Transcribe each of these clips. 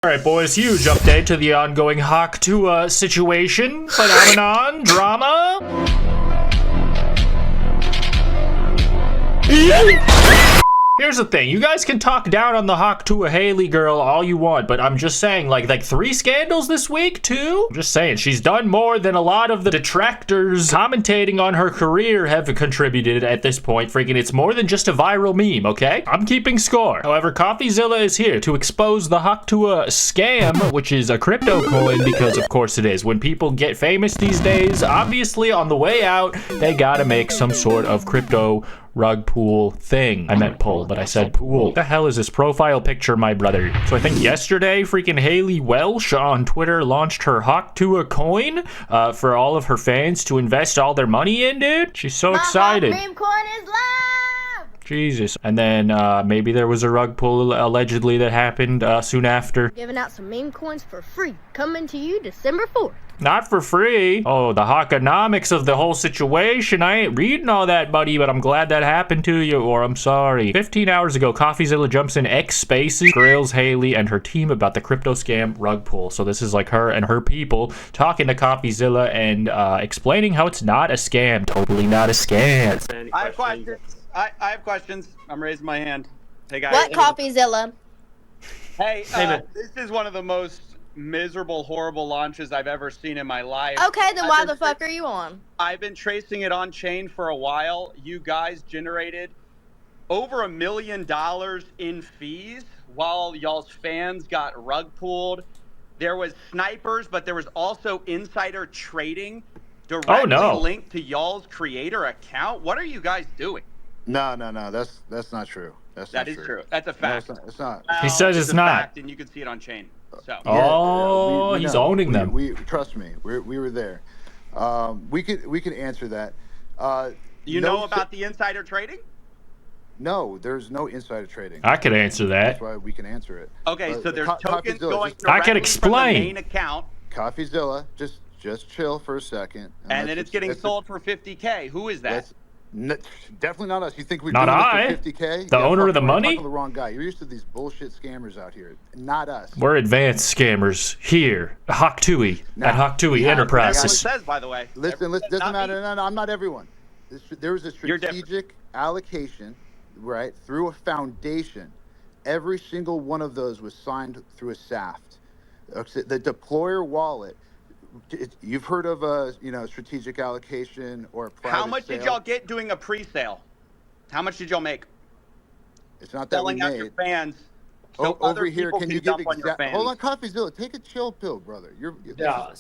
Alright boys, huge update to the ongoing Hawk Tuah situation, phenomenon, drama. Here's the thing, you guys can talk down on the Hawk Tuah Haley girl all you want, but I'm just saying, like 3 scandals this week too? I'm just saying, she's done more than a lot of the detractors commentating on her career have contributed at this point. Freaking, it's more than just a viral meme, okay? I'm keeping score. However, Coffeezilla is here to expose the Hawk Tuah scam, which is a crypto coin, because of course it is. When people get famous these days, obviously on the way out, they gotta make some sort of crypto rug pool thing. I meant pull, but I said pool. What the hell is this profile picture, my brother? So I think yesterday, freaking Haley Welsh on Twitter launched her Hawk Tuah coin for all of her fans to invest all their money in, dude. She's so excited. My meme coin is live! Jesus. And then maybe there was a rug pull allegedly that happened soon after. Giving out some meme coins for free. Coming to you December 4th. Not for free. Oh, the Hawkonomics of the whole situation. I ain't reading all that, buddy, but I'm glad that happened to you, or I'm sorry. 15 hours ago, Coffeezilla jumps in X Spaces, grills Haley and her team about the crypto scam rug pull. So this is like her and her people talking to Coffeezilla and explaining how it's not a scam. Totally not a scam. I have questions. I have questions. I'm raising my hand. Hey, guys. What, Coffeezilla? Hey, this is one of the most miserable, horrible launches I've ever seen in my life. Okay, then why the fuck are you on? I've been tracing it on chain for a while. You guys generated over $1 million in fees while y'all's fans got rug pulled. There was snipers, but there was also insider trading directly linked to y'all's creator account. What are you guys doing? No, that's not true. That is true. That's a fact. No, it's not. He says it's not. Fact, and you can see it on chain. So. Oh, he's owning them. We trust me. We were there. We could answer that. You know about the insider trading? No, there's no insider trading. I could answer that. That's why we can answer it. Okay, so there's tokens going I can directly explain. from the main account. Coffeezilla, just chill for a second. And then it's getting sold for 50K. Who is that? Definitely not us. You think we're not doing this for 50K? The owner of the money? You're talking to the wrong guy. You're used to these bullshit scammers out here. Not us. We're advanced scammers here. Hawk Tuah at Hawk Tuah Enterprises. Everyone says, by the way. Listen, doesn't matter. No, I'm not everyone. There was a strategic allocation, right, through a foundation. Every single one of those was signed through a SAFT. The deployer wallet. You've heard of a strategic allocation or a private How much sale? did y'all get doing a pre-sale? How much did y'all make? It's not that selling out your fans. So over here, can you give exact? Hold on, Coffeezilla, take a chill pill, brother. Y'all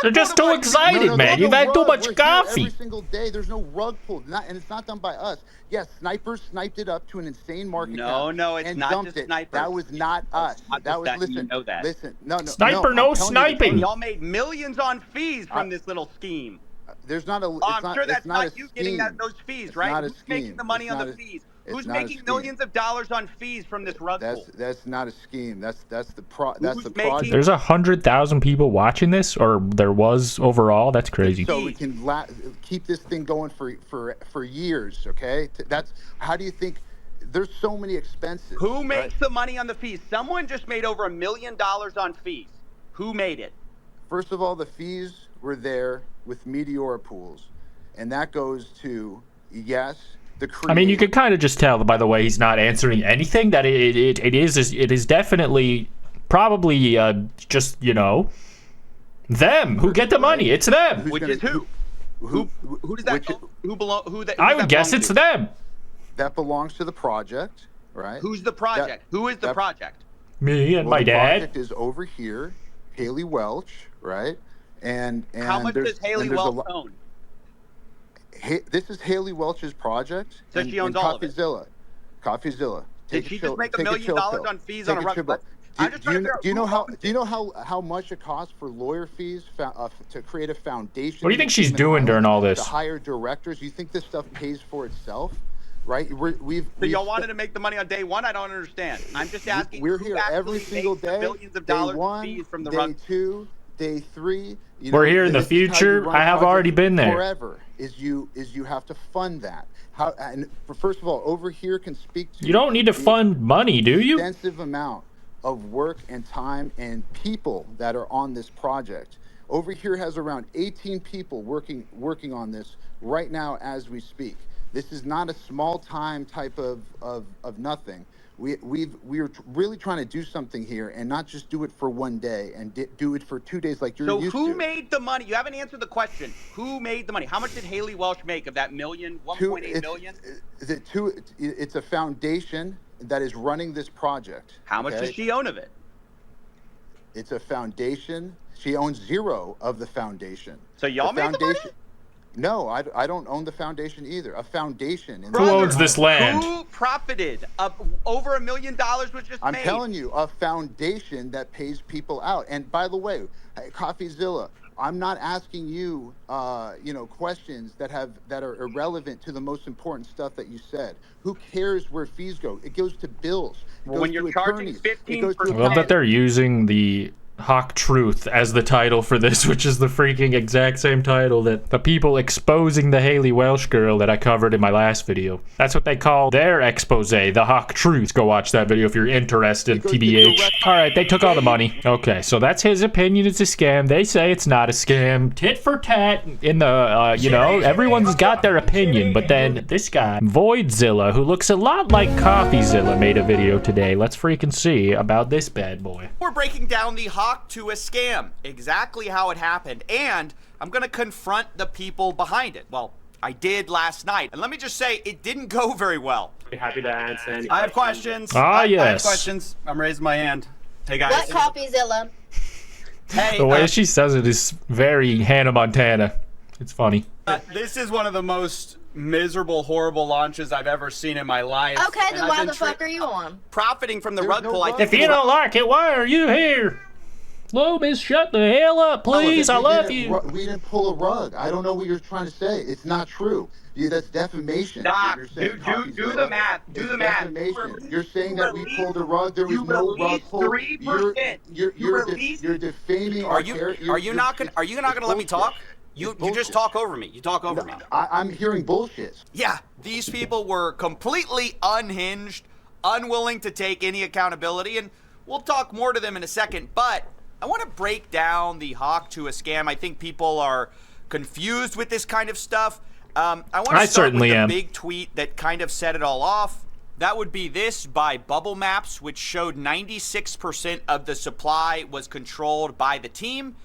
they're just too excited, man. You've had too much coffee. Every single day, there's no rug pull, and it's not done by us. Yes, snipers sniped it up to an insane market cap. No, it's not just snipers. That was not us. That was listen. You know that. Listen, no. Sniper, no sniping. Y'all made millions on fees from this little scheme. There's not a. I'm sure that's not you getting those fees, right? Who's making the money on the fees? Who's making millions of dollars on fees from this rug pull? That's not a scheme. That's the project. There's 100,000 people watching this, or there was overall. That's crazy. So we can keep this thing going for years. Okay. That's how do you think? There's so many expenses. Who makes the money on the fees? Someone just made over $1 million on fees. Who made it? First of all, the fees were there with Meteora pools, and that goes to I mean, you could kind of just tell by the way he's not answering anything that it is definitely probably just them who get the money. It's them. Which is who? Who does that? Who belong? I would guess it's them. That belongs to the project, right? Who's the project? Who is the project? Me and my dad. The project is over here, Haley Welch, right? And how much does Haley Welch own? This is Haley Welch's project. So she owns all of it. Coffeezilla. Did she just make $1 million on fees on a rug pull? Do you know how much it costs for lawyer fees to create a foundation? What do you think she's doing during all this? To hire directors. You think this stuff pays for itself? Right? So y'all wanted to make the money on day one? I don't understand. I'm just asking. We're here every single day. Billions of dollars in fees from the rug. Day 2, day 3. We're here in the future. I have already been there. Forever is you have to fund that. And first of all, over here can speak to. You don't need to fund money, do you? Extensive amount of work and time and people that are on this project. Over here has around 18 people working on this right now as we speak. This is not a small time type of nothing. We're really trying to do something here and not just do it for one day and do it for 2 days like you're used to. So who made the money? You haven't answered the question. Who made the money? How much did Haley Welsh make of that million, 1.8 million? It's a foundation that is running this project. How much does she own of it? It's a foundation. She owns zero of the foundation. So y'all made the money? No, I don't own the foundation either. A foundation. Who owns this land? Who profited? Over $1 million was just made. I'm telling you, a foundation that pays people out. And by the way, Coffeezilla, I'm not asking you, questions that are irrelevant to the most important stuff that you said. Who cares where fees go? It goes to bills. Well, when you're charging 15%. I love that they're using the Hawk Truth as the title for this, which is the freaking exact same title that the people exposing the Haley Welsh girl that I covered in my last video. That's what they call their expose, the Hawk Truth. Go watch that video if you're interested, TBH. Alright, they took all the money. Okay, so that's his opinion. It's a scam. They say it's not a scam. Tit for tat in the, everyone's got their opinion, but then this guy, Voidzilla, who looks a lot like Coffeezilla, made a video today. Let's freaking see about this bad boy. We're breaking down the Hawk Tuah scam, exactly how it happened, and I'm gonna confront the people behind it. Well, I did last night, and let me just say, it didn't go very well. Happy to answer any I have questions. Ah, yes. I have questions. I'm raising my hand. Hey guys. What Coffeezilla? Hey, The way she says it is very Hannah Montana. It's funny. this is one of the most miserable, horrible launches I've ever seen in my life. Okay, then why the fuck are you on? Profiting from the There's rug no pull, I rug think. If you don't like it, why are you here? Lobis, shut the hell up, please. I love you. We didn't pull a rug. I don't know what you're trying to say. It's not true. That's defamation. Stop. You're saying, Do the math. Do the math. Defamation. You're saying that we pulled a rug. There was no rug pull. 3%. You're defaming our character. Are you not gonna let me talk? You just talk over me. You talk over me. I'm hearing bullshit. Yeah, these people were completely unhinged, unwilling to take any accountability, and we'll talk more to them in a second, but I want to break down the Hawk Tuah scam. I think people are confused with this kind of stuff. I want to start with the big tweet that kind of set it all off. That would be this by Bubble Maps, which showed 96% of the supply was controlled by the team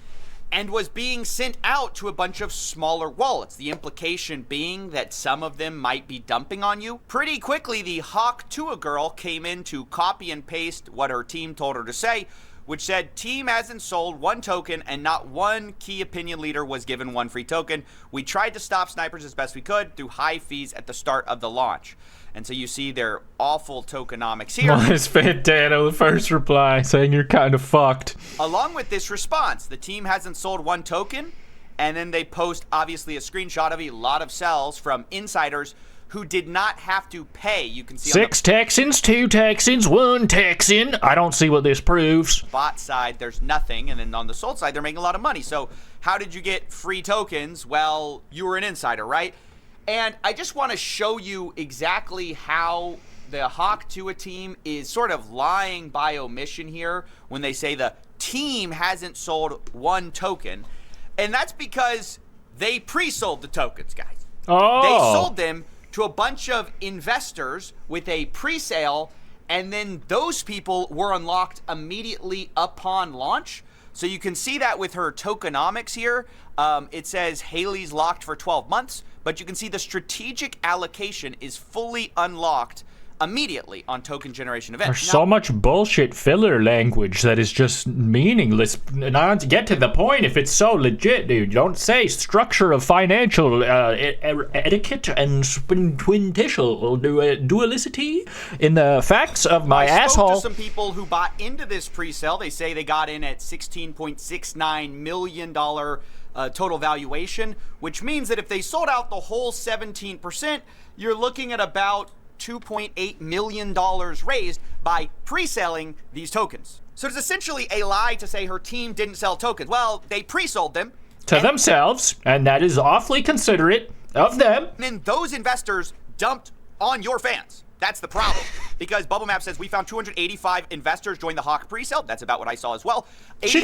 and was being sent out to a bunch of smaller wallets. The implication being that some of them might be dumping on you. Pretty quickly, the Hawk Tuah girl came in to copy and paste what her team told her to say, which said, team hasn't sold one token and not one key opinion leader was given one free token. We tried to stop snipers as best we could through high fees at the start of the launch. And so you see their awful tokenomics here. It's Fantano, the first reply, saying you're kind of fucked. Along with this response, the team hasn't sold one token, and then they post, obviously, a screenshot of a lot of sells from insiders who did not have to pay. You can see 6 Texans, 2 Texans, 1 Texan. I don't see what this proves. Bot side, there's nothing, and then on the sold side, they're making a lot of money. So how did you get free tokens? Well, you were an insider, right? And I just want to show you exactly how the Hawk Tuah team is sort of lying by omission here when they say the team hasn't sold one token. And that's because they pre-sold the tokens, guys. Oh. They sold them to a bunch of investors with a pre-sale, and then those people were unlocked immediately upon launch. So you can see that with her tokenomics here. It says Haley's locked for 12 months, but you can see the strategic allocation is fully unlocked immediately on token generation events. There's so much bullshit filler language that is just meaningless. Not to get to the point if it's so legit, dude. Don't say structure of financial etiquette and twintitial dualicity in the facts of my asshole. I spoke to some people who bought into this pre-sale. They say they got in at $16.69 million total valuation, which means that if they sold out the whole 17%, you're looking at about $2.8 million raised by pre-selling these tokens. So it's essentially a lie to say her team didn't sell tokens. Well, they pre-sold them to themselves, and that is awfully considerate of them. And then those investors dumped on your fans. That's the problem. Because Bubble Map says we found 285 investors join the Hawk pre-sale. That's about what I saw as well. She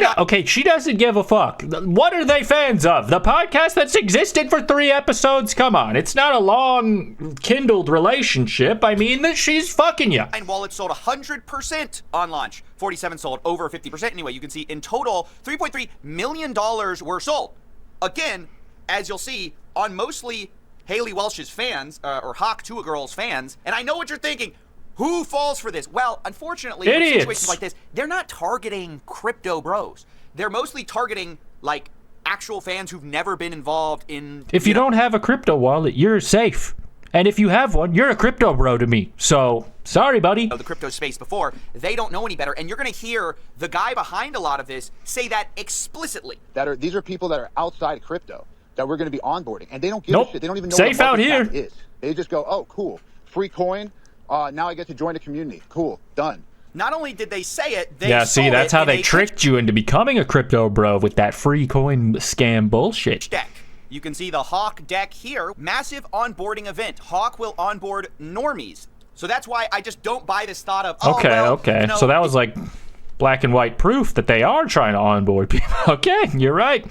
doesn't give a fuck. What are they fans of? The podcast that's existed for 3 episodes? Come on. It's not a long kindled relationship. I mean that she's fucking you. And wallets sold 100% on launch. 47 sold over 50%. Anyway, you can see in total, $3.3 million were sold. Again, as you'll see, on mostly Haley Welch's fans, or Hawk Tuah Girl's fans. And I know what you're thinking. Who falls for this? Well, unfortunately, in situations like this, they're not targeting crypto bros. They're mostly targeting, like, actual fans who've never been involved in... If you don't have a crypto wallet, you're safe. And if you have one, you're a crypto bro to me. So, sorry, buddy. The crypto space before, they don't know any better. And you're going to hear the guy behind a lot of this say that explicitly. These are people that are outside crypto that we're going to be onboarding, and they don't give a shit. They don't even know Safe what out here. is. They just go, oh, cool, free coin. Now I get to join the community. Cool, done. Not only did they say it, they see, that's how they tricked you into becoming a crypto bro with that free coin scam bullshit. Deck. You can see the Hawk deck here. Massive onboarding event. Hawk will onboard normies. So that's why I just don't buy this thought of, okay. You know, so that was like black and white proof that they are trying to onboard people. Okay, you're right.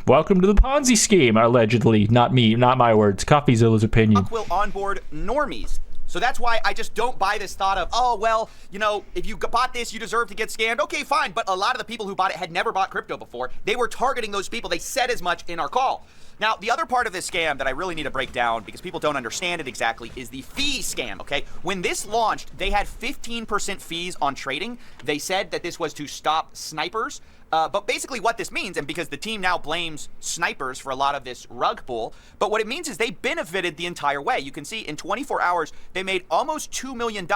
Welcome to the Ponzi scheme, allegedly. Not me, not my words. Coffeezilla's opinion. Hawk will onboard normies. So that's why I just don't buy this thought of, oh, well, you know, if you bought this, you deserve to get scammed. Okay, fine. But a lot of the people who bought it had never bought crypto before. They were targeting those people. They said as much in our call. Now, the other part of this scam that I really need to break down because people don't understand it exactly is the fee scam, okay? When this launched, they had 15% fees on trading. They said that this was to stop snipers. But basically what this means, and because the team now blames snipers for a lot of this rug pull, but what it means is they benefited the entire way. You can see in 24 hours, they made almost $2 million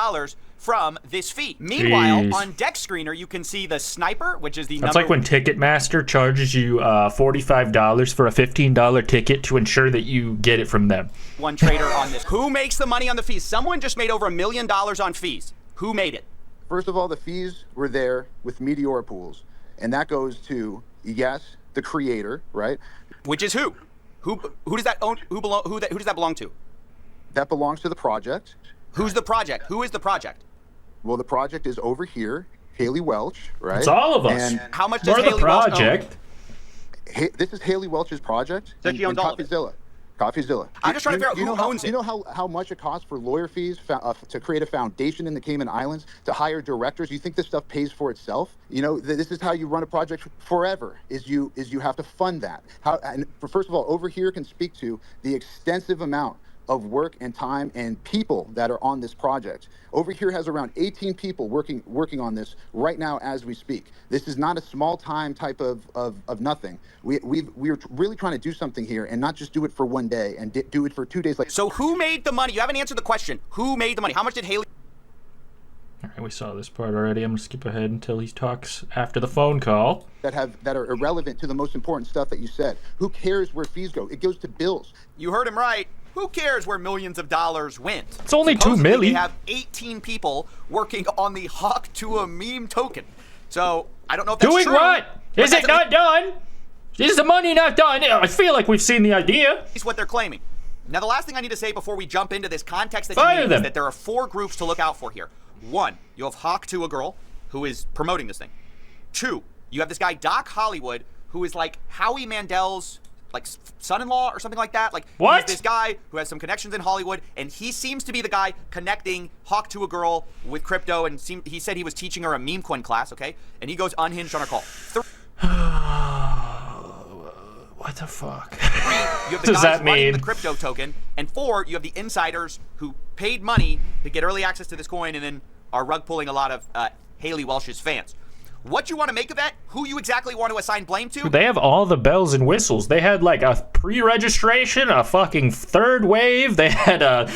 from this fee. Meanwhile, on Deck Screener, you can see the sniper, which is the That's like when Ticketmaster charges you $45 for a $15 ticket to ensure that you get it from them. One trader on this. Who makes the money on the fees? Someone just made over $1 million on fees. Who made it? First of all, the fees were there with Meteor pools. And that goes to, yes, the creator, right? Which is who? Who does that own? Who does that belong to? That belongs to the project. Who's the project? Who is the project? Well, the project is over here, Haley Welch, right? It's all of us. And how much does We're Haley the project. Welch own? This is Haley Welch's project. So she owns all of it. Coffeezilla. I'm just trying to figure out who owns it. You know how much it costs for lawyer fees to create a foundation in the Cayman Islands, to hire directors? You think this stuff pays for itself? You know, this is how you run a project forever, is you have to fund that. First of all, over here can speak to the extensive amount of work and time and people that are on this project. Over here has around 18 people working on this right now as we speak. This is not a small time type of nothing. We're really trying to do something here and not just do it for one day and do it for 2 days. So who made the money? You haven't answered the question. Who made the money? How much did Haley? All right, we saw this part already. I'm gonna skip ahead until he talks after the phone call. That are irrelevant to the most important stuff that you said. Who cares where fees go? It goes to bills. You heard him right. Who cares where millions of dollars went? It's only Supposedly, $2 million. They have 18 people working on the Hawk Tuah meme token. So I don't know if that's Doing true. what? Is it not done? Is the money not done? I feel like we've seen the idea. It's what they're claiming. Now, the last thing I need to say before we jump into this context that Fire you need them. is that there are 4 groups to look out for here. 1, you have Hawk Tuah Girl, who is promoting this thing. 2, you have this guy Doc Hollywood, who is like Howie Mandel's like son-in-law or something like that. Like, what? He's this guy who has some connections in Hollywood, and he seems to be the guy connecting Hawk Tuah Girl with crypto, and he said he was teaching her a meme coin class, okay? And he goes unhinged on her call. 3, what the fuck? you have the does guys that running mean? the crypto token, and 4, you have the insiders who paid money to get early access to this coin and then are rug pulling a lot of Haley Welch's fans. What you want to make of that? Who you exactly want to assign blame to? They have all the bells and whistles. They had like a pre-registration, a fucking third wave. They had a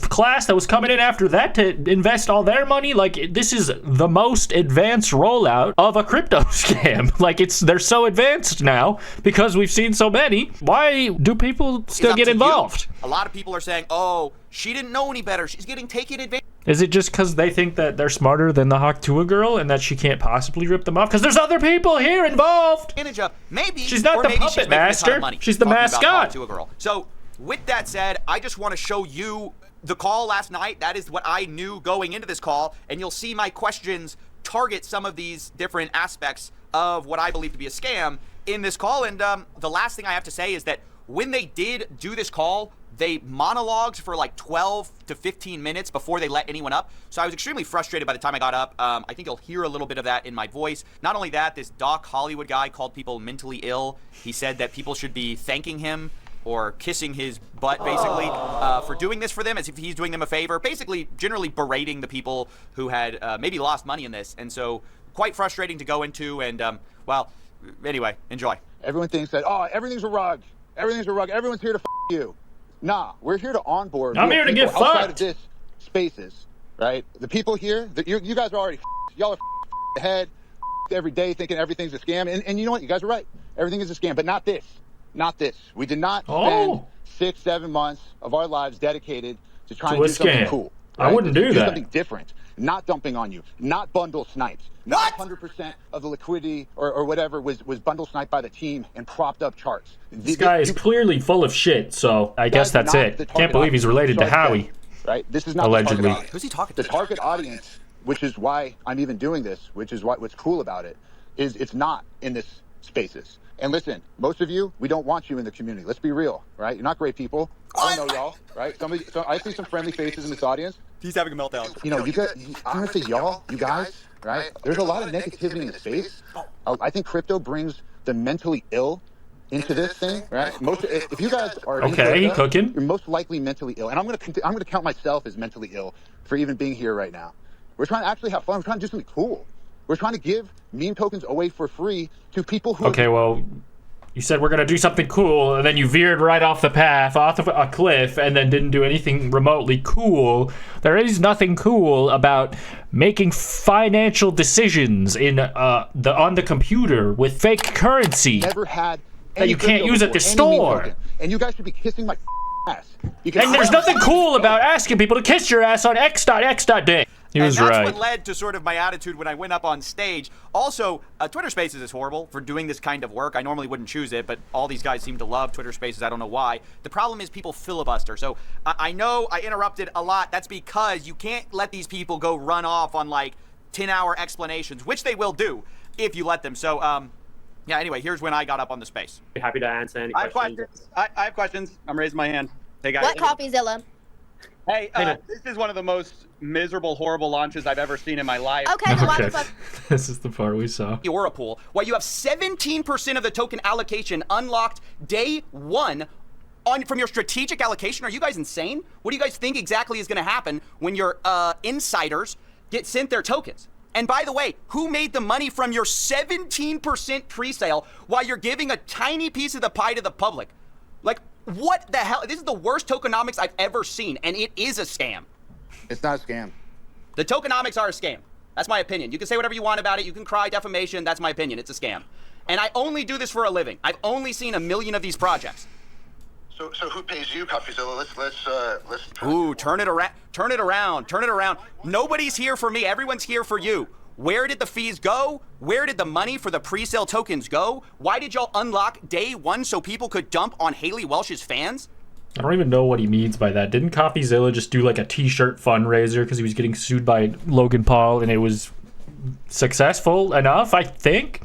class that was coming in after that to invest all their money. Like, this is the most advanced rollout of a crypto scam. Like, they're so advanced now because we've seen so many. Why do people still get involved? A lot of people are saying, oh, she didn't know any better. She's getting taken advantage. Is it just because they think that they're smarter than the Hawk Tuah girl and that she can't possibly rip them off? Because there's other people here involved. Maybe she's not the puppet she's master. She's the mascot. To a girl. So with that said, I just want to show you the call last night, that is what I knew going into this call, and you'll see my questions target some of these different aspects of what I believe to be a scam in this call. And the last thing I have to say is that when they did do this call, they monologued for like 12 to 15 minutes before they let anyone up. So I was extremely frustrated by the time I got up. I think you'll hear a little bit of that in my voice. Not only that, this Doc Hollywood guy called people mentally ill. He said that people should be thanking him or kissing his butt, basically, for doing this for them, as if he's doing them a favor. Basically, generally berating the people who had maybe lost money in this. And so quite frustrating to go into. And, well, anyway, enjoy. Everyone thinks that, oh, everything's a rug. Everything's a rug. Everyone's here to you. Nah, we're here to onboard. I'm here to get outside fucked. Of this spaces, right? The people here, you guys are already y'all are ahead every day thinking everything's a scam. And you know what? You guys are right. Everything is a scam, but not this. Not this. We did not spend 6-7 months of our lives dedicated to trying to do something cool. Right? I wouldn't do that. Something different. Not dumping on you. Not bundle snipes. Not 100% of the liquidity or whatever was bundle sniped by the team and propped up charts. This guy is clearly full of shit, so I guess that's it. Can't believe he's related to Howie. Right? This is not allegedly. Who's he talking to? The target audience, which is why I'm even doing this, which is what's cool about it, is it's not in this spaces. And listen, most of you, we don't want you in the community. Let's be real, right? You're not great people. I don't know y'all, right? So I see some friendly faces in this audience. He's having a meltdown. You know, I'm gonna say y'all, you guys, right? There's a lot of negativity in the space. I think crypto brings the mentally ill into this thing, right? If you guys are cooking, you're most likely mentally ill, and I'm gonna count myself as mentally ill for even being here right now. We're trying to actually have fun. We're trying to do something cool. We're trying to give meme tokens away for free to people who. Okay, well, you said we're gonna do something cool, and then you veered right off the path, off of a cliff, and then didn't do anything remotely cool. There is nothing cool about making financial decisions in on the computer with fake currency. Never had. That you can't use at the store. And you guys should be kissing my ass. And there's nothing cool about asking people to kiss your ass on x.x.day. He was right. And that's what led to sort of my attitude when I went up on stage. Also, Twitter Spaces is horrible for doing this kind of work. I normally wouldn't choose it, but all these guys seem to love Twitter Spaces. I don't know why. The problem is people filibuster. So I know I interrupted a lot. That's because you can't let these people go run off on like 10-hour explanations, which they will do if you let them. So, yeah, anyway, here's when I got up on the space. Happy to answer any questions. I have questions. I'm raising my hand. Hey, guys. What Coffeezilla? Hey, this is one of the most miserable, horrible launches I've ever seen in my life. Okay, then why the fuck? This is the part we saw. Pool, while you have 17% of the token allocation unlocked day one from your strategic allocation. Are you guys insane? What do you guys think exactly is going to happen when your insiders get sent their tokens? And by the way, who made the money from your 17% pre-sale while you're giving a tiny piece of the pie to the public? Like, what the hell? This is the worst tokenomics I've ever seen, and it is a scam. It's not a scam. The tokenomics are a scam. That's my opinion. You can say whatever you want about it. You can cry defamation. That's my opinion. It's a scam. And I only do this for a living. I've only seen 1 million of these projects. So who pays you, Coffeezilla? Let's. Ooh, turn it around. Nobody's here for me. Everyone's here for you. Where did the fees go? Where did the money for the pre-sale tokens go? Why did y'all unlock day one so people could dump on Haley Welsh's fans? I don't even know what he means by that. Didn't Coffeezilla just do like a t-shirt fundraiser because he was getting sued by Logan Paul and it was successful enough, I think?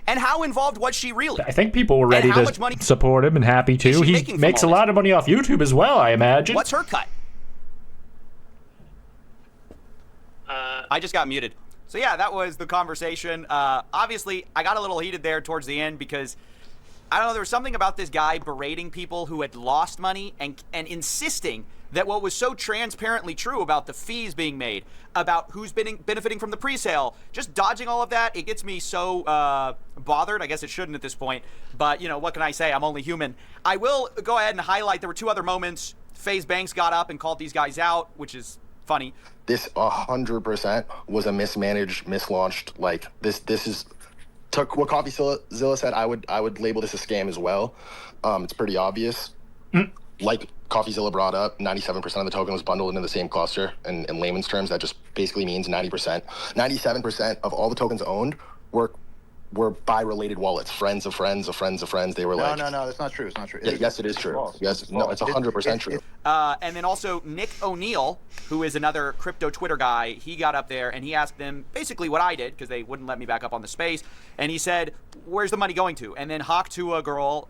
And how involved was she really? I think people were ready to support him and happy too. He makes a lot of money off YouTube as well, I imagine. What's her cut? I just got muted. So yeah, that was the conversation. Obviously, I got a little heated there towards the end because, I don't know, there was something about this guy berating people who had lost money and insisting that what was so transparently true about the fees being made, about who's benefiting from the pre-sale, just dodging all of that, it gets me so bothered. I guess it shouldn't at this point, but you know, what can I say? I'm only human. I will go ahead and highlight, there were 2 other moments. FaZe Banks got up and called these guys out, which is funny. This 100% was a mismanaged, mislaunched. Like this is took what Coffeezilla said. I would label this a scam as well. It's pretty obvious. Like Coffeezilla brought up, 97% of the token was bundled into the same cluster. And in layman's terms, that just basically means 90%. 97% of all the tokens owned were were buy related wallets, friends of friends of friends of friends. They were no, like, no, that's not true. It's not true. Yes, it is true. False. Yes, no, it's 100% true. And then also Nick O'Neill, who is another crypto Twitter guy, he got up there and he asked them basically what I did because they wouldn't let me back up on the space. And he said, "Where's the money going to?" And then Hawk Tuah girl,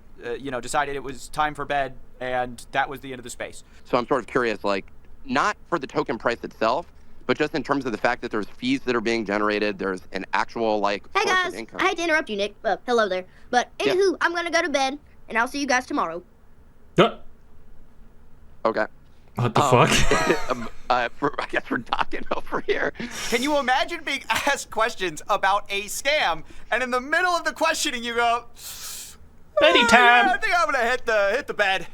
decided it was time for bed, and that was the end of the space. So I'm sort of curious, like, not for the token price itself, but just in terms of the fact that there's fees that are being generated, there's an actual, like, Hey source guys, of income. I hate to interrupt you, Nick. Hello there. But anywho, I'm gonna go to bed, and I'll see you guys tomorrow. Okay. What the fuck? I guess we're talking over here. Can you imagine being asked questions about a scam, and in the middle of the questioning you go, Anytime. I think I'm gonna hit the bed,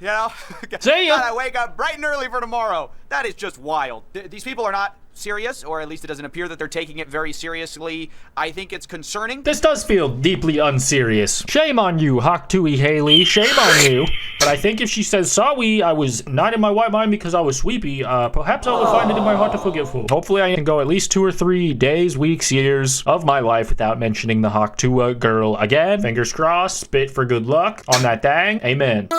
See ya. Gotta wake up bright and early for tomorrow. That is just wild. These people are not serious, or at least it doesn't appear that they're taking it very seriously. I think it's concerning. This does feel deeply unserious. Shame on you, Hawk Tuah Haley. Shame on you. But I think if she says, sorry, I was not in my right mind because I was sleepy, perhaps I will find it in my heart to forgetful. Hopefully I can go at least 2 or 3 days, weeks, years of my life without mentioning the Hawk Tuah girl again. Fingers crossed, spit for good luck on that thing. Amen.